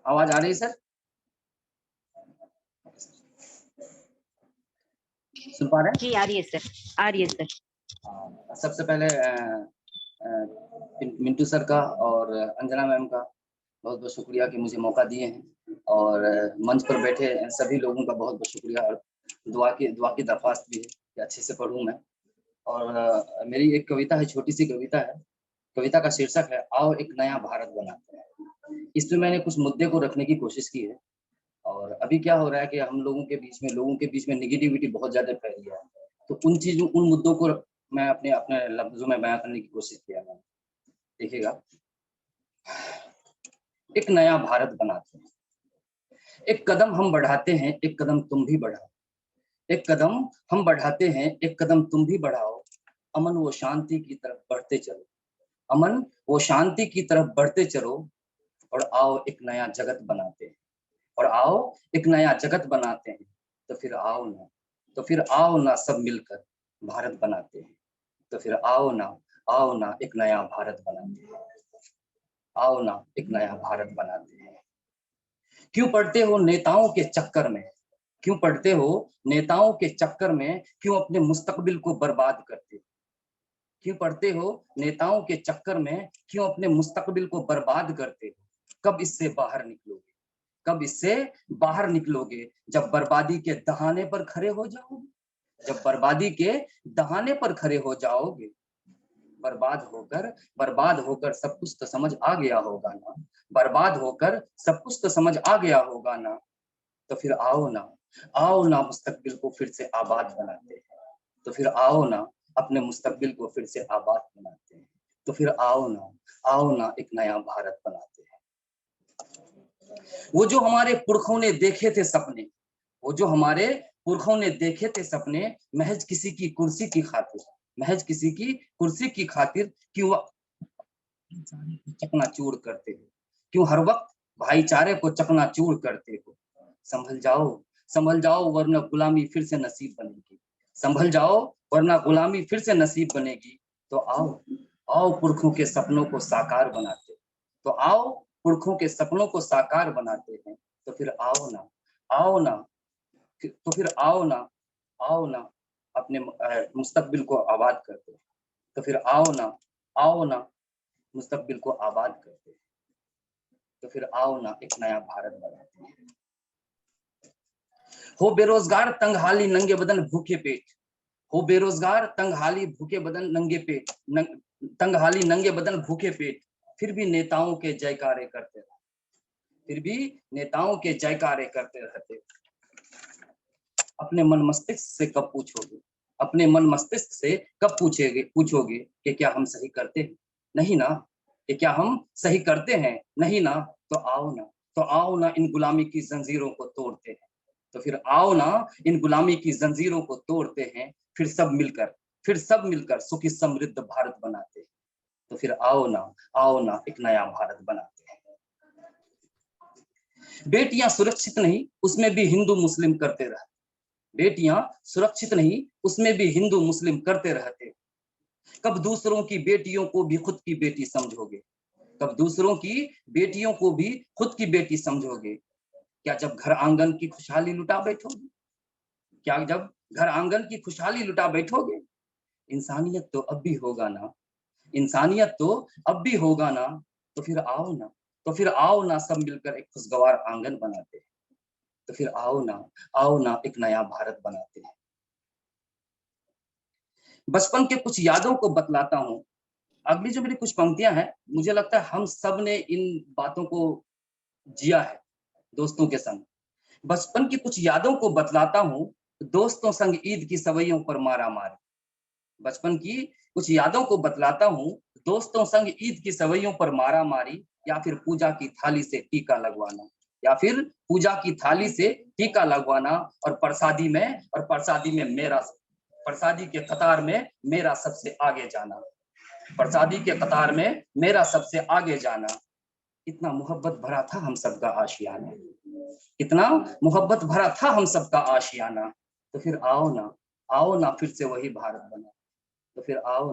आवाज आ रही है सर? सुन पा रहे हैं? जी आ रही है सर, आ रही है सर। सबसे पहले मिंटू सर का और अंजना मैम का बहुत बहुत शुक्रिया कि मुझे मौका दिए हैं, और मंच पर बैठे सभी लोगों का बहुत बहुत शुक्रिया, और दुआ की दरख्वास्त भी है कि अच्छे से पढ़ूं मैं। और मेरी एक कविता है, छोटी सी कविता है। कविता का शीर्षक है आओ एक नया भारत बनाते हैं। इसमें मैंने कुछ मुद्दे को रखने की कोशिश की है। और अभी क्या हो रहा है कि हम लोगों के बीच में निगेटिविटी बहुत ज्यादा फैली है, तो उन मुद्दों को मैं अपने अपने लफ्जों में बयां करने की कोशिश किया मैंने। देखिएगा, एक नया भारत बनाते हैं, एक कदम हम बढ़ाते हैं, एक कदम तुम भी बढ़ाओ। एक कदम हम बढ़ाते हैं, एक कदम तुम भी बढ़ाओ। अमन वो शांति की तरफ बढ़ते चलो, अमन वो शांति की तरफ बढ़ते चलो। और आओ एक नया जगत बनाते हैं, और आओ एक नया जगत बनाते हैं। तो फिर आओ ना सब मिलकर भारत बनाते हैं। तो फिर आओ ना एक नया भारत बनाते हैं। आओ ना एक नया भारत बनाते हैं। क्यों पढ़ते हो नेताओं के चक्कर में, क्यों पढ़ते हो नेताओं के चक्कर में, क्यों अपने मुस्तकबिल को बर्बाद करते हो? क्यों पढ़ते हो नेताओं के चक्कर में, क्यों अपने मुस्तकबिल को बर्बाद करते हो? कब इससे बाहर निकलोगे, कब इससे बाहर निकलोगे? जब बर्बादी के दहाने पर खड़े हो जाओगे, जब बर्बादी के दहाने पर खड़े हो जाओगे। बर्बाद होकर सब कुछ तो समझ आ गया होगा ना, बर्बाद होकर सब कुछ तो समझ आ गया होगा ना। तो फिर आओ ना मुस्तकबिल को फिर से आबाद बनाते हैं। तो फिर आओ ना अपने मुस्तकबिल को फिर से आबाद बनाते हैं। तो फिर आओ ना एक नया भारत बनाते हैं। वो जो हमारे पुरखों ने देखे थे सपने, वो जो हमारे पुरखों ने देखे थे सपने, महज किसी की कुर्सी की खातिर, महज किसी की कुर्सी की खातिर, क्यों चकनाचूर करते हो? क्यों हर वक्त भाईचारे को चकनाचूर करते हो? संभल जाओ वरना गुलामी फिर से नसीब बनेगी। संभल जाओ वरना गुलामी फिर से नसीब बनेगी। तो आओ पुरखों के सपनों को साकार बनाते। तो आओ पुरखों के सपनों को साकार बनाते हैं। तो फिर आओ ना तो फिर आओ ना अपने मुस्तकबिल को आबाद करते। तो फिर आओ ना मुस्तकबिल को आबाद करते। तो फिर आओ ना एक नया भारत बनाते हैं। हो बेरोजगार तंगहाली नंगे बदन भूखे पेट, हो बेरोजगार तंगहाली भूखे बदन नंगे पेट, तंगहाली नंगे बदन भूखे पेट, फिर भी नेताओं के जयकारे करते रहो, फिर भी नेताओं के जयकारे करते रहते। अपने मन मस्तिष्क से कब पूछोगे, अपने मन मस्तिष्क से कब पूछोगे कि क्या हम सही करते हैं? नहीं ना। कि क्या हम सही करते हैं? नहीं ना। तो आओ ना इन गुलामी की जंजीरों को तोड़ते हैं। तो फिर आओ ना इन गुलामी की जंजीरों को तोड़ते हैं। फिर सब मिलकर सुखी समृद्ध भारत बनाते हैं। तो फिर आओ ना एक नया भारत बनाते हैं। बेटियां सुरक्षित नहीं उसमें भी हिंदू मुस्लिम करते रहते, बेटियां सुरक्षित नहीं उसमें भी हिंदू मुस्लिम करते रहते। कब दूसरों की बेटियों को भी खुद की बेटी समझोगे, कब दूसरों की बेटियों को भी खुद की बेटी समझोगे? क्या जब घर आंगन की खुशहाली लुटा बैठोगे, क्या जब घर आंगन की खुशहाली लुटा बैठोगे? इंसानियत तो अब भी होगा ना, इंसानियत तो अब भी होगा ना। तो फिर आओ ना सब मिलकर एक खुशगवार आंगन बनाते हैं। तो फिर आओ ना एक नया भारत बनाते हैं। बचपन के कुछ यादों को बतलाता हूँ। अगली जो मेरी कुछ पंक्तियां हैं, मुझे लगता है हम सब ने इन बातों को जिया है दोस्तों के संग। बचपन की कुछ यादों को बतलाता हूँ, दोस्तों संग ईद की सवैयों पर मारा मारी। बचपन की कुछ यादों को बतलाता हूँ, दोस्तों संग ईद की सवैयों पर मारा मारी, या फिर पूजा की थाली से टीका लगवाना, या फिर पूजा की थाली से टीका लगवाना। और प्रसादी में मेरा, प्रसादी के कतार में मेरा सबसे आगे जाना, प्रसादी के कतार में मेरा सबसे आगे जाना। इतना मोहब्बत भरा था हम सबका आशियाना, इतना मोहब्बत भरा था हम सबका आशियाना। तो फिर आओ ना फिर से वही भारत बना। तो फिर आओ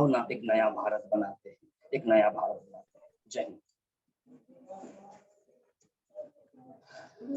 ना एक नया भारत बनाते हैं, एक नया भारत बनाते हैं।